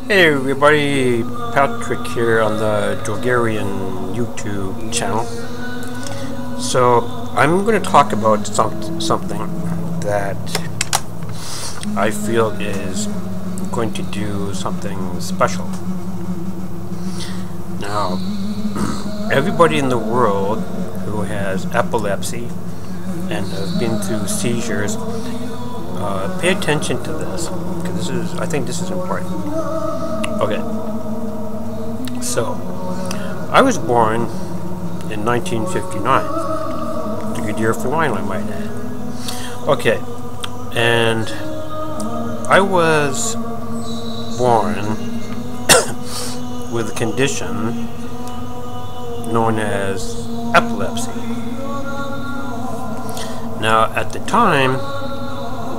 Hey everybody, Patrick here on the Jogarian YouTube channel. So I'm going to talk about something that I feel is going to do something special. Now, everybody in the world who has epilepsy and has been through seizures, pay attention to this, because I think this is important. Okay, so I was born in 1959. It's a good year for wine, I might add. Okay, and I was born with a condition known as epilepsy. Now, at the time,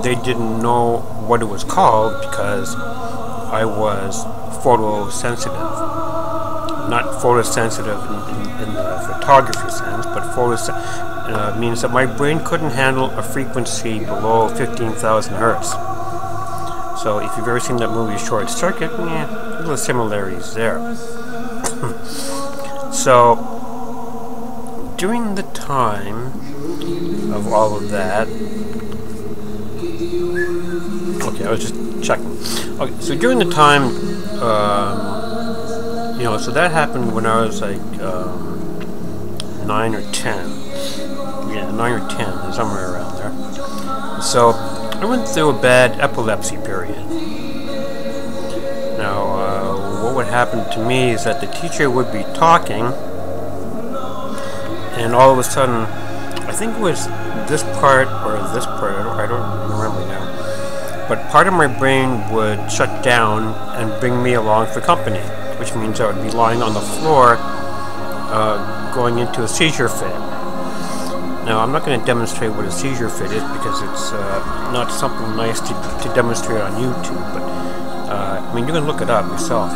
they didn't know what it was called because I was photosensitive. Not photosensitive in the photography sense, but means that my brain couldn't handle a frequency below 15,000 hertz. So if you've ever seen that movie Short Circuit, little similarities there. So during the time of all of that, okay, I was just checking. Okay, so during the time, so that happened when I was like 9 or 10. Yeah, 9 or 10, somewhere around there. So I went through a bad epilepsy period. Now, what would happen to me is that the teacher would be talking, and all of a sudden, I think it was this part or this part, I don't remember now, but part of my brain would shut down and bring me along for company, which means I would be lying on the floor going into a seizure fit. Now, I'm not going to demonstrate what a seizure fit is because it's not something nice to demonstrate on YouTube, but you can look it up yourself.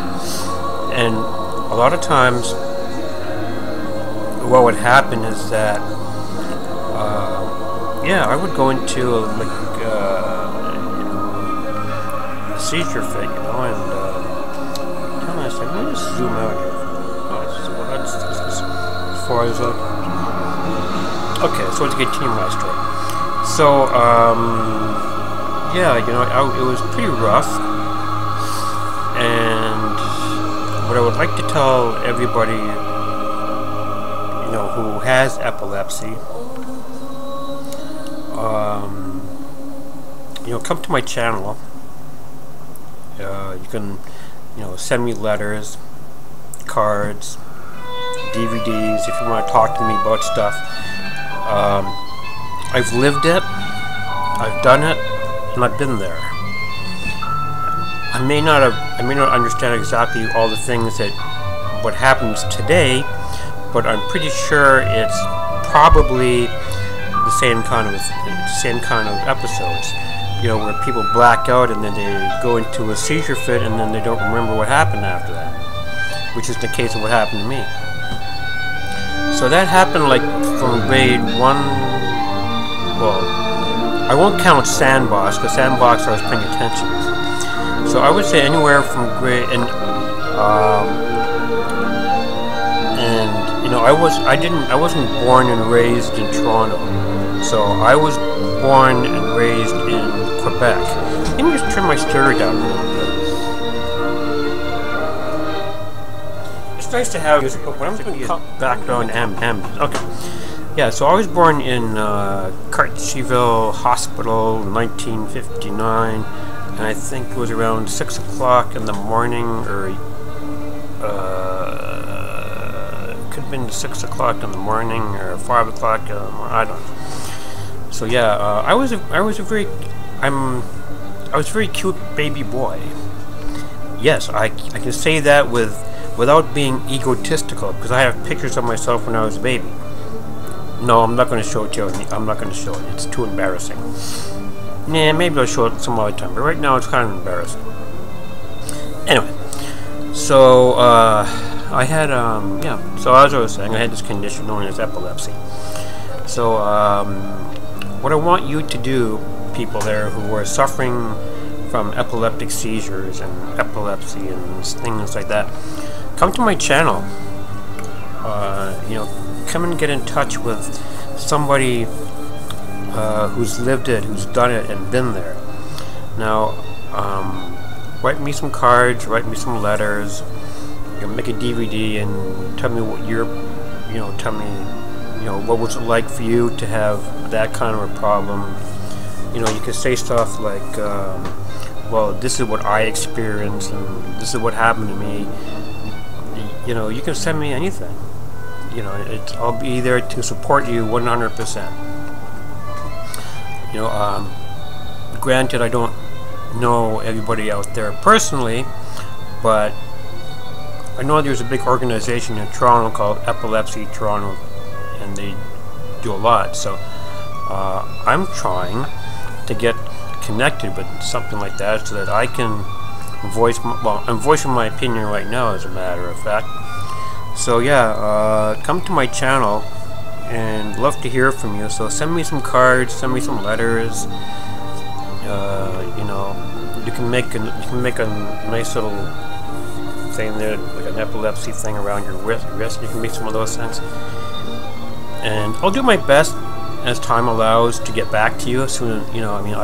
And a lot of times what would happen is that I would go into a seizure fit, and I said, let me just zoom out here. That's as far as okay, so to continue my story. So, it was pretty rough, and what I would like to tell everybody, who has epilepsy, come to my channel. You can, send me letters, cards, DVDs if you want to talk to me about stuff. I've lived it, I've done it, and I've been there. I may not understand exactly all the things what happens today, but I'm pretty sure it's probably the same kind of episodes. Where people black out and then they go into a seizure fit and then they don't remember what happened after that, which is the case of what happened to me. So that happened like from grade 1, well, I won't count Sandbox, because Sandbox I was paying attention. So I would say anywhere from grade, I wasn't born and raised in Toronto. So I was born and raised in Quebec. Let me just turn my stereo down a little bit. It's nice to have music, but I'm going to cut background ambience. Okay. Yeah, so I was born in Cartierville Hospital in 1959, and I think it was around 6 o'clock in the morning, or it could have been 6 o'clock in the morning, or 5 o'clock, I don't know. So yeah, I was a very cute baby boy. Yes, I can say that without being egotistical, because I have pictures of myself when I was a baby. No, I'm not going to show it to you. I'm not going to show it. It's too embarrassing. Nah, maybe I'll show it some other time, but right now it's kind of embarrassing. Anyway, so I had so as I was saying, I had this condition known as epilepsy. So what I want you to do, people there who are suffering from epileptic seizures and epilepsy and things like that, come to my channel. You know, come and get in touch with somebody who's lived it, who's done it, and been there. Now, write me some cards, write me some letters, you know, make a DVD, and tell me what you're, you know, tell me, you know, what was it like for you to have that kind of a problem. You know, you can say stuff like, well, this is what I experienced, and this is what happened to me. You know, you can send me anything. You know, I'll be there to support you 100%. You know, granted, I don't know everybody out there personally, but I know there's a big organization in Toronto called Epilepsy Toronto, and they do a lot. So I'm trying to get connected with something like that so that I can voice I'm voicing my opinion right now, as a matter of fact. So yeah, come to my channel and love to hear from you. So send me some cards, send me some letters. You know, you can make a nice little thing there, like an epilepsy thing around your wrist. You can make some of those things, and I'll do my best as time allows to get back to you as soon as, you know, I mean,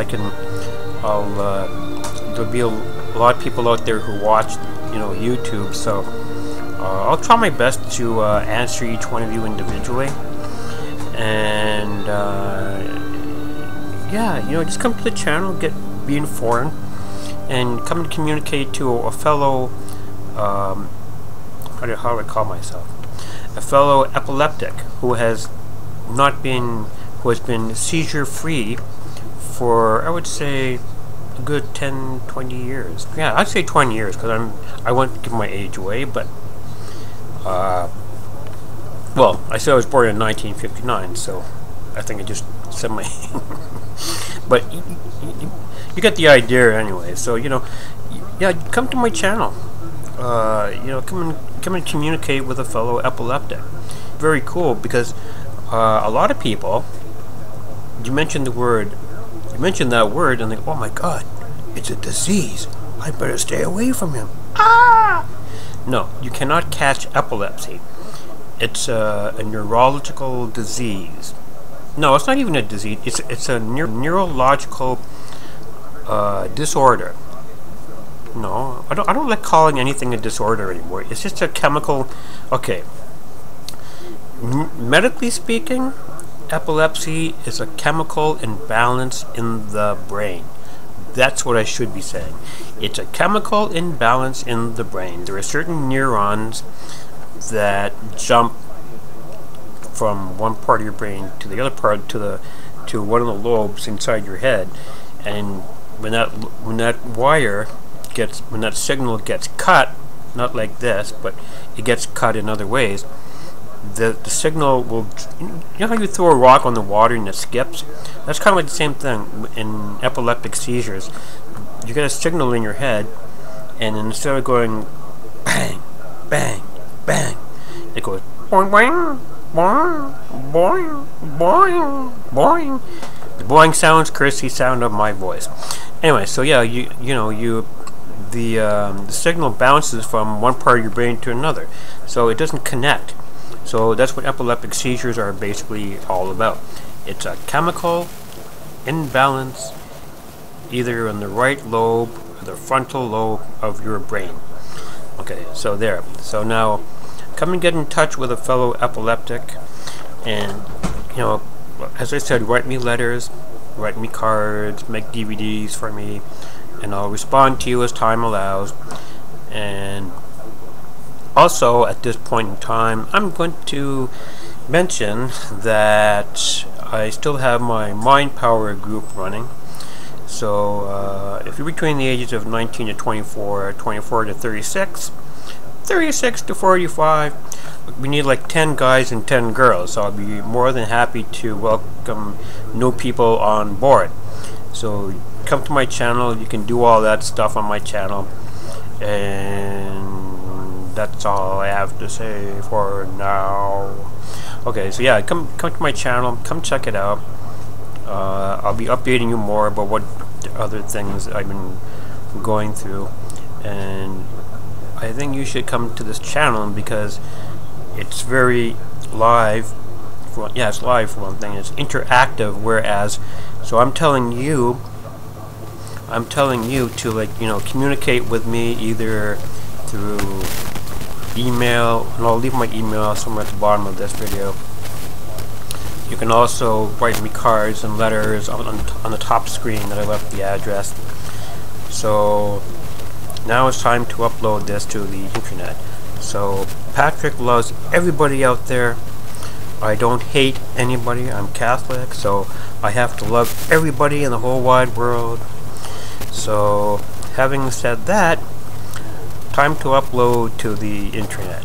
there'll be a lot of people out there who watch, you know, YouTube, so I'll try my best to answer each one of you individually. And yeah, you know, just come to the channel, be informed, and come and communicate to a fellow, how do I call myself? A fellow epileptic who has been seizure free for, I would say, a good 10, 20 years. Yeah, I'd say 20 years, because I won't give my age away, but well, I said I was born in 1959, so I think I just said my but you get the idea anyway. So, you know, yeah, come to my channel. You know, come and communicate with a fellow epileptic. Very cool, because a lot of people, you mentioned that word, and they go, oh my God, it's a disease. I better stay away from him. Ah! No, you cannot catch epilepsy. It's a neurological disease. No, it's not even a disease. It's a neurological disorder. No, I don't like calling anything a disorder anymore. It's just a chemical. Okay. Medically speaking, epilepsy is a chemical imbalance in the brain. That's what I should be saying. It's a chemical imbalance in the brain. There are certain neurons that jump from one part of your brain to the other part, to one of the lobes inside your head, and when that signal gets cut, not like this, but it gets cut in other ways, the signal will, you know how you throw a rock on the water and it skips? That's kind of like the same thing in epileptic seizures. You get a signal in your head, and instead of going bang, bang, bang, it goes boing, boing, boing, boing, boing, boing. The boing sounds cursey sound of my voice. Anyway, so yeah, the signal bounces from one part of your brain to another, so it doesn't connect. So that's what epileptic seizures are basically all about. It's a chemical imbalance either in the right lobe or the frontal lobe of your brain. Okay, so there. So now come and get in touch with a fellow epileptic, and, you know, as I said, write me letters, write me cards, make DVDs for me, and I'll respond to you as time allows. And also, at this point in time, I'm going to mention that I still have my Mind Power group running. So if you're between the ages of 19 to 24, 24 to 36, 36 to 45, we need like 10 guys and 10 girls. So I'll be more than happy to welcome new people on board. So come to my channel. You can do all that stuff on my channel. And that's all I have to say for now. Okay, so yeah, come to my channel, come check it out. I'll be updating you more about what other things I've been going through, and I think you should come to this channel because it's very live. It's live for one thing. It's interactive, whereas, so I'm telling you to, like, communicate with me either through email, and I'll leave my email somewhere at the bottom of this video. You can also write me cards and letters on the top screen that I left the address. So now it's time to upload this to the internet. So Patrick loves everybody out there. I don't hate anybody. I'm Catholic, so I have to love everybody in the whole wide world. So having said that, time to upload to the internet.